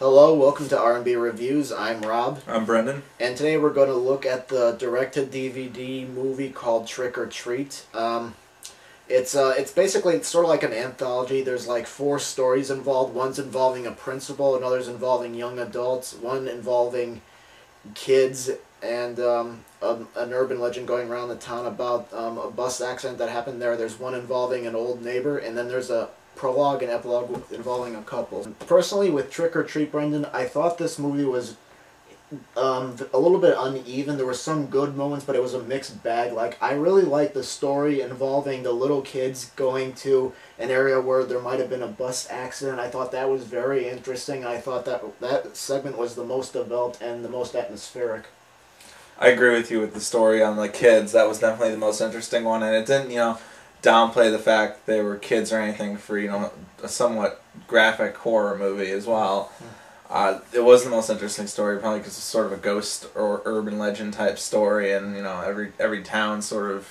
Hello, welcome to R&B Reviews. I'm Rob. I'm Brendan. And today we're going to look at the direct-to-DVD movie called Trick or Treat. It's basically sort of like an anthology. There's like 4 stories involved. One's involving a principal, another's involving young adults, one involving kids, and an urban legend going around the town about a bus accident that happened there. There's one involving an old neighbor, and then there's a prologue and epilogue involving a couple. Personally, with Trick or Treat, Brendan, I thought this movie was a little bit uneven. There were some good moments, but it was a mixed bag. Like, I really liked the story involving the little kids going to an area where there might have been a bus accident. I thought that was very interesting. I thought that segment was the most developed and the most atmospheric. I agree with you with the story on the kids. That was definitely the most interesting one, and it didn't, downplay the fact they were kids or anything for, a somewhat graphic horror movie as well. It was the most interesting story, probably because it's sort of a ghost or urban legend type story, and every town sort of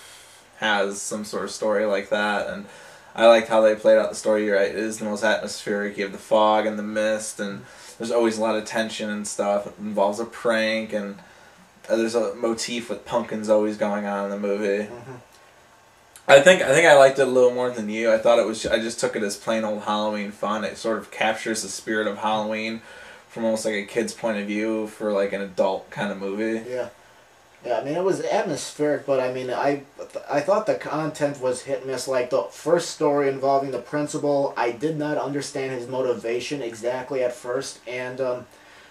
has some sort of story like that. And I liked how they played out the story. You're right, it is the most atmospheric. You have the fog and the mist, and there's always a lot of tension and stuff. It involves a prank, and there's a motif with pumpkins always going on in the movie. I think I liked it a little more than you. I just took it as plain old Halloween fun. It sort of captures the spirit of Halloween from almost like a kid's point of view for like an adult kind of movie. Yeah. Yeah, I mean, it was atmospheric, but I mean, I thought the content was hit and miss. Like, the first story involving the principal, I did not understand his motivation exactly at first. And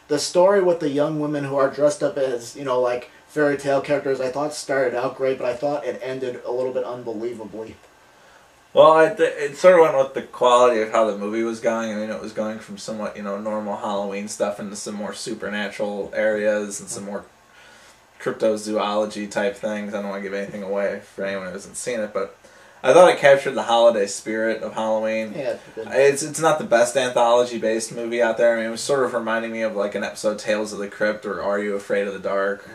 the story with the young women who are dressed up as, like fairy tale characters, I thought started out great, but I thought it ended a little bit unbelievably. Well, it sort of went with the quality of how the movie was going. I mean, it was going from somewhat, normal Halloween stuff into some more supernatural areas and some more cryptozoology type things. I don't want to give anything away for anyone who hasn't seen it, but I thought it captured the holiday spirit of Halloween. Yeah, it's not the best anthology-based movie out there. I mean, it was sort of reminding me of like an episode of Tales of the Crypt or Are You Afraid of the Dark?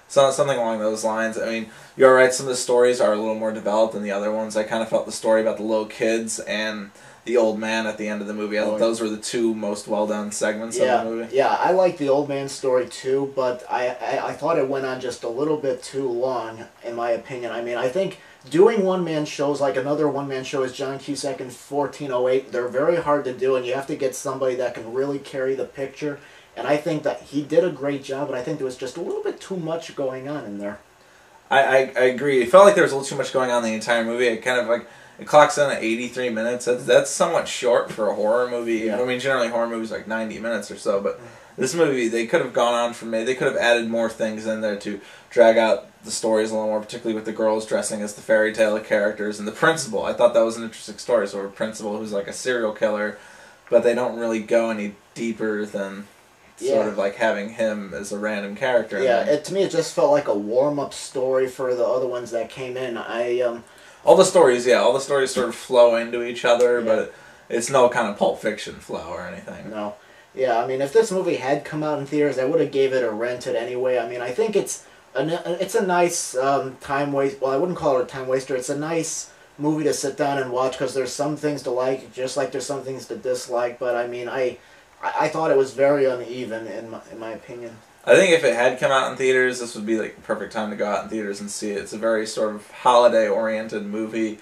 So something along those lines. I mean, you're right, some of the stories are a little more developed than the other ones. I kind of felt the story about the little kids and the old man at the end of the movie. I thought those were the 2 most well-done segments of the movie. Yeah, I like the old man story too, but I thought it went on just a little bit too long, in my opinion. I mean, I think doing one-man shows, like another one-man show is John Cusack in 1408, they're very hard to do, and you have to get somebody that can really carry the picture. And I think that he did a great job, but I think there was just a little bit too much going on in there. I agree. It felt like there was a little too much going on in the entire movie. It kind of like, it clocks in at 83 minutes. That's somewhat short for a horror movie. Yeah. I mean, generally horror movies are like 90 minutes or so, but this movie, they could have gone on for me. They could have added more things in there to drag out the stories a little more, particularly with the girls dressing as the fairy tale characters and the principal. I thought that was an interesting story. So a principal who's like a serial killer, but they don't really go any deeper than sort of like having him as a random character. Yeah, to me it just felt like a warm-up story for the other ones that came in. All the stories sort of flow into each other, but it's no kind of Pulp Fiction flow or anything. No. Yeah, I mean, if this movie had come out in theaters, I would have gave it a rented anyway. I mean, I think it's a nice time waste. Well, I wouldn't call it a time waster. It's a nice movie to sit down and watch because there's some things to like, just like there's some things to dislike. But I mean, I thought it was very uneven in my opinion. I think if it had come out in theaters, this would be like the perfect time to go out in theaters and see it. It's a very sort of holiday-oriented movie.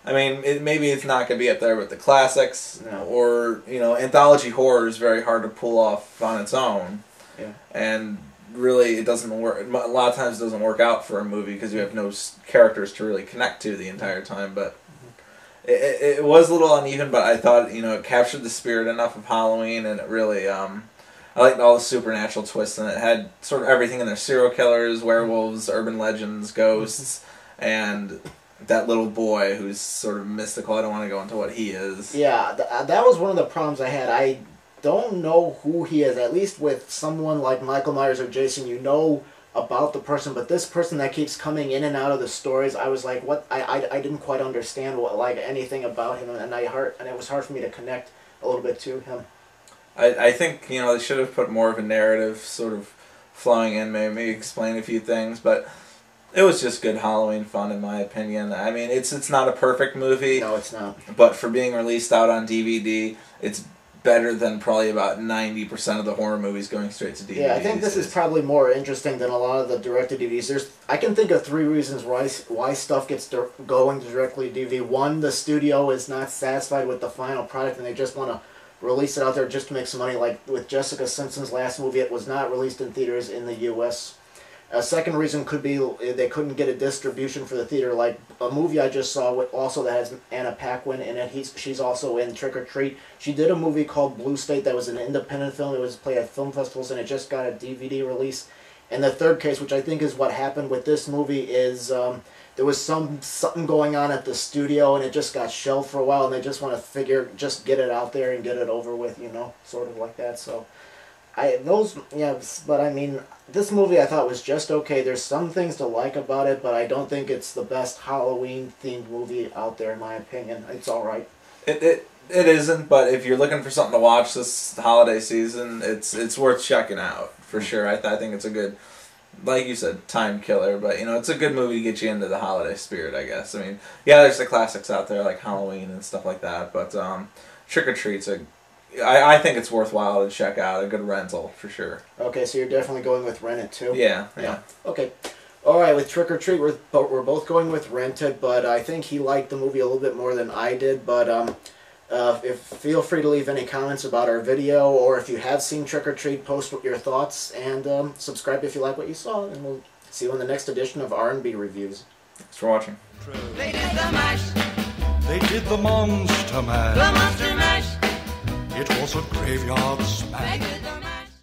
I mean, maybe it's not going to be up there with the classics, or, anthology horror is very hard to pull off on its own. Yeah. And really, it doesn't work. A lot of times it doesn't work out for a movie because you have no characters to really connect to the entire time, but it was a little uneven, but I thought, it captured the spirit enough of Halloween, and it really, I liked all the supernatural twists, and it had sort of everything in there: serial killers, werewolves, urban legends, ghosts, and that little boy who's sort of mystical. I don't want to go into what he is. Yeah, that was one of the problems I had. I don't know who he is, at least with someone like Michael Myers or Jason, about the person, but this person that keeps coming in and out of the stories, I was like, what? I didn't quite understand anything about him, and it was hard for me to connect a little bit to him. I think they should have put more of a narrative sort of flowing in, maybe explain a few things, but it was just good Halloween fun in my opinion. I mean, it's not a perfect movie. No, it's not. But for being released out on DVD, it's better than probably about 90% of the horror movies going straight to DVD. Yeah, I think this is probably more interesting than a lot of the direct-to-DVDs. I can think of 3 reasons why stuff gets going directly to DVD. One, the studio is not satisfied with the final product and they just want to release it out there just to make some money. Like with Jessica Simpson's last movie, it was not released in theaters in the U.S. A second reason could be they couldn't get a distribution for the theater. Like a movie I just saw also that has Anna Paquin in it. She's also in Trick or Treat. She did a movie called Blue State that was an independent film. It was played at film festivals and it just got a DVD release. And the third case, which I think is what happened with this movie, is there was something going on at the studio and it just got shelved for a while and they just want to just get it out there and get it over with, you know, sort of like that. So but I mean, this movie I thought was just okay. There's some things to like about it, but I don't think it's the best Halloween-themed movie out there, in my opinion. It's all right. It isn't, but if you're looking for something to watch this holiday season, it's worth checking out, for sure. I think it's a good, like you said, time killer, but, you know, it's a good movie to get you into the holiday spirit, I guess. I mean, yeah, there's the classics out there, like Halloween and stuff like that, but Trick or Treat's I think it's worthwhile to check out. A good rental, for sure. Okay, so you're definitely going with Rent It, too? Yeah. Okay. All right, with Trick or Treat, we're both going with Rent It, but I think he liked the movie a little bit more than I did. But feel free to leave any comments about our video, or if you have seen Trick or Treat, post your thoughts, and subscribe if you like what you saw, and we'll see you in the next edition of R&B Reviews. Thanks for watching. They did the mash. They did the monster mash. The monster mash. It was a graveyard smash.